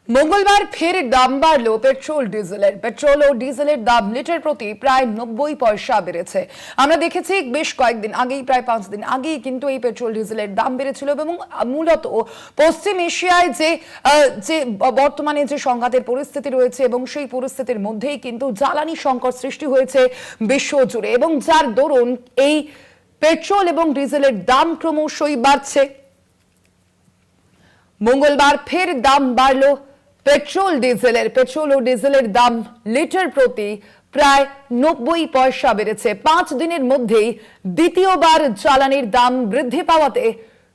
মঙ্গলবার ফের দাম বাড়ল পেট্রোল ও ডিজেলের দাম লিটার প্রতি প্রায় 90 পয়সা বেড়েছে। আমরা দেখেছি বেশ কয়েকদিন আগেই, প্রায় 5 দিন আগেই কিন্তু এই পেট্রোল ডিজেলের দাম বেড়েছিল এবং মূলত পশ্চিম এশিয়ায় যে বর্তমানে যে সংঘাতের পরিস্থিতি রয়েছে এবং সেই পরিস্থিতির মধ্যেই কিন্তু জ্বালানি সংকট সৃষ্টি হয়েছে বিশ্বজুড়ে, এবং যার দরুন এই পেট্রোল এবং ডিজেলের দাম ক্রমশই বাড়ছে। মঙ্গলবার ফের দাম বাড়ল পেট্রোল ও ডিজেলের দাম লিটার প্রতি প্রায় 90 পয়সা বেড়েছে। 5 দিনের মধ্যেই দ্বিতীয়বার জ্বালানির দাম বৃদ্ধি পাওয়াতে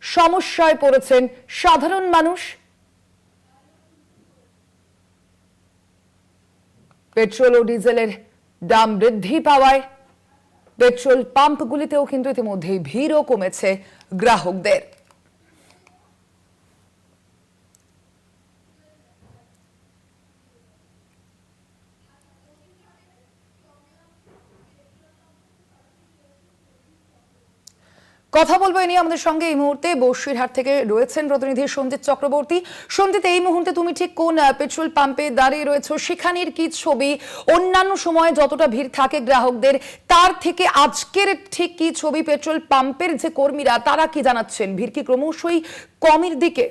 সমস্যায় পড়েছেন সাধারণ মানুষ। পেট্রোল ও ডিজেলের দাম বৃদ্ধি পাওয়ায় পেট্রোল পাম্পগুলিতেও কিন্তু ইতিমধ্যেই ভিড়ও কমেছে গ্রাহকদের। কথা বলবো এ নিয়ে আমাদের সঙ্গে এই মুহূর্তে বসিরহাট থেকে রয়েছেন প্রতিনিধি সঞ্জিত চক্রবর্তী। সঞ্জিত, এই মুহূর্তে তুমি ঠিক কোন পেট্রোল পাম্পে দাঁড়িয়ে রয়েছো? সেখানের কি ছবি? অন্যান্য সময় যতটা ভিড় থাকে গ্রাহকদের, তার থেকে আজকের ঠিক কি ছবি? পেট্রোল পাম্পের যে কর্মীরা তারা কি জানাচ্ছেন? ভিড় কি ক্রমশই কমের দিকে?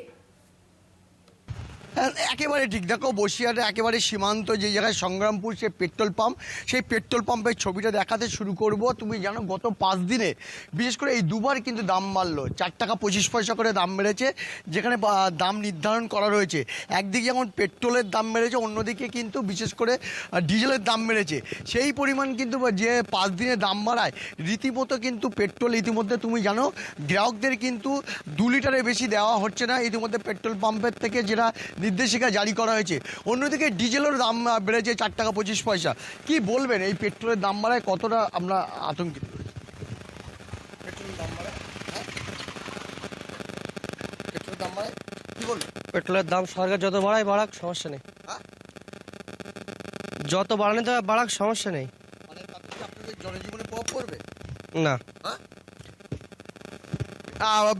একেবারে ঠিক। দেখো, বসিরহাটে একেবারে সীমান্ত যে জায়গায় সংগ্রামপুর সেই পেট্রোল পাম্প, সেই পেট্রোল পাম্পের ছবিটা দেখাতে শুরু করব। তুমি জানো গত 5 দিনে বিশেষ করে এই দুবার কিন্তু দাম বাড়লো, 4 টাকা 25 পয়সা করে দাম বেড়েছে। যেখানে দাম নির্ধারণ করা রয়েছে, একদিকে যেমন পেট্রোলের দাম বেড়েছে, অন্যদিকে কিন্তু বিশেষ করে ডিজেলের দাম বেড়েছে। সেই পরিমাণ কিন্তু যে 5 দিনে দাম বাড়ায় রীতিমতো কিন্তু পেট্রোল ইতিমধ্যে তুমি জানো গ্রাহকদের কিন্তু 2 লিটারের বেশি দেওয়া হচ্ছে না ইতিমধ্যে পেট্রোল পাম্পের থেকে, যেটা নির্দেশিকা জারি করা হয়েছে। অন্যদিকে ডিজেলের দাম বেড়েছে 4 টাকা 25 পয়সা। কি বলবেন, এই পেট্রোলের দাম বাড়ায় কতটা আমরা আতঙ্কিত? পেট্রোলের দাম বাড়ায়, পেট্রোলের দাম বাড়ায় কি বলবেন? পেট্রোলের দাম সরকার যত বাড়ায় বাড়াক, সমস্যা নেই। যত বাড়ানো তো বাড়াক, সমস্যা নেই। মানে তাতে কি আপনাদের জনজীবনে প্রভাব পড়বে? না।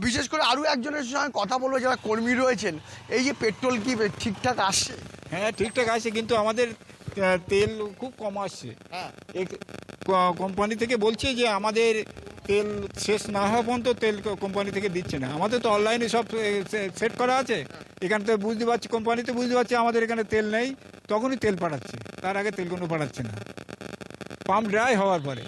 বিশেষ করে আরও একজনের সঙ্গে কথা বলবো যারা কর্মী রয়েছেন। এই যে পেট্রোল কি ঠিকঠাক আসছে? হ্যাঁ, ঠিকঠাক আসছে, কিন্তু আমাদের তেল খুব কম আসছে। হ্যাঁ, কোম্পানি থেকে বলছে যে আমাদের তেল শেষ না হওয়া পর্যন্ত তেল কোম্পানি থেকে দিচ্ছে না। আমাদের তো অনলাইনে সব সেট করা আছে, এখানে তো বুঝতে পারছি, কোম্পানিতে বুঝতে পারছি আমাদের এখানে তেল নেই, তখনই তেল পাঠাচ্ছে, তার আগে তেল কোনো পাঠাচ্ছে না। পাম্প ড্রাই হওয়ার পরে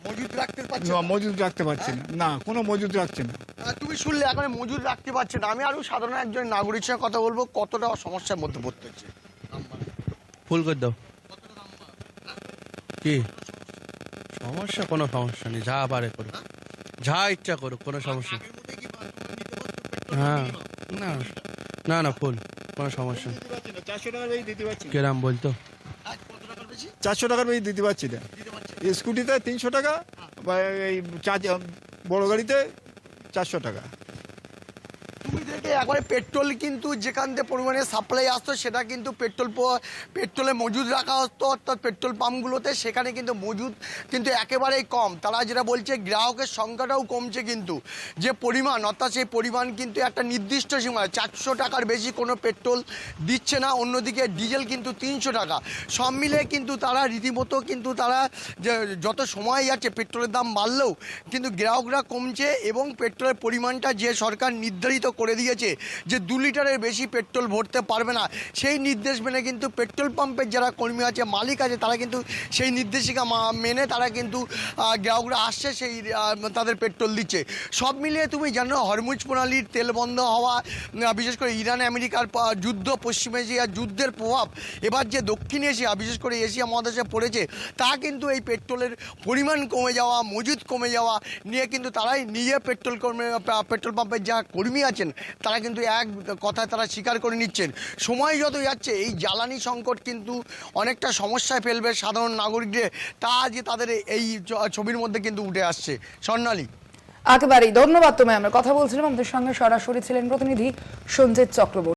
মজুদ রাখতে পারছে মজুদ রাখতে পারছে না, না কোনো মজুদ রাখছে না। তুমি শুনলে এখন মজুদ রাখতে পারছে না। আমি আরও সাধারণ একজন নাগরিক সঙ্গে কথা বলবো, কতটা সমস্যার মধ্যে পড়তে হচ্ছে। ফুল করে দাও। কি সমস্যা? কোনো সমস্যা নেই, যা পারে করো, যা ইচ্ছা করো, কোনো সমস্যা নেই। হ্যাঁ, না না না, ফুল, কোনো সমস্যা নেই। 400 টাকার বেশি দিতে পারছি না। কেরাম বলতো 400 টাকার বেশি দিতে পারছি না। স্কুটিতে 300 টাকা, বা এই বড় গাড়িতে 400 টাকা। তুমি দেখে একবারে পেট্রোল কিন্তু যেখান থেকে পরিমাণে সাপ্লাই আসতো সেটা কিন্তু পেট্রোলে মজুদ রাখা হতো, অর্থাৎ পেট্রোল পাম্পগুলোতে, সেখানে কিন্তু মজুদ কিন্তু একেবারেই কম। তারা যেটা বলছে গ্রাহকের সংখ্যাটাও কমছে, কিন্তু যে পরিমাণ, অর্থাৎ সেই পরিমাণ কিন্তু একটা নির্দিষ্ট সীমায় 400 টাকার বেশি কোনো পেট্রোল দিচ্ছে না। অন্যদিকে ডিজেল কিন্তু 300 টাকা। সব মিলে কিন্তু তারা রীতিমতো কিন্তু তারা যে যত সময় যাচ্ছে পেট্রোলের দাম বাড়লেও কিন্তু গ্রাহকরা কমছে, এবং পেট্রোলের পরিমাণটা যে সরকার নির্ধারিত করে দিয়েছে যে 2 লিটারের বেশি পেট্রোল ভরতে পারবে না, সেই নির্দেশ মেনে কিন্তু পেট্রোল পাম্পের যারা কর্মী আছে, মালিক আছে, তারা কিন্তু সেই নির্দেশিকা মেনে তারা কিন্তু গ্রাহকরা আসছে, সেই তাদের পেট্রোল দিচ্ছে। সব মিলিয়ে তুমি জানো হরমুজ প্রণালীর তেল বন্ধ হওয়া, বিশেষ করে ইরান আমেরিকার যুদ্ধ, পশ্চিম এশিয়ার যুদ্ধের প্রভাব এবার যে দক্ষিণ এশিয়া, বিশেষ করে এশিয়া মহাদেশে পড়েছে, তা কিন্তু এই পেট্রোলের পরিমাণ কমে যাওয়া, মজুদ কমে যাওয়া নিয়ে কিন্তু তারাই নিজে পেট্রোল পাম্পের যা কর্মী আছেন তারা কিন্তু এক কথায় তারা স্বীকার করে নিচ্ছেন। সময় যত যাচ্ছে এই জ্বালানি সংকট কিন্তু অনেকটা সমস্যায় ফেলবে সাধারণ নাগরিকদের, তা আজকে তাদের এই ছবির মধ্যে কিন্তু উঠে আসছে। স্বর্ণালী, একেবারেই ধন্যবাদ তোমায়। আমরা কথা বলছিলাম, আমাদের সঙ্গে সরাসরি ছিলেন প্রতিনিধি সঞ্জিত চক্রবর্তী।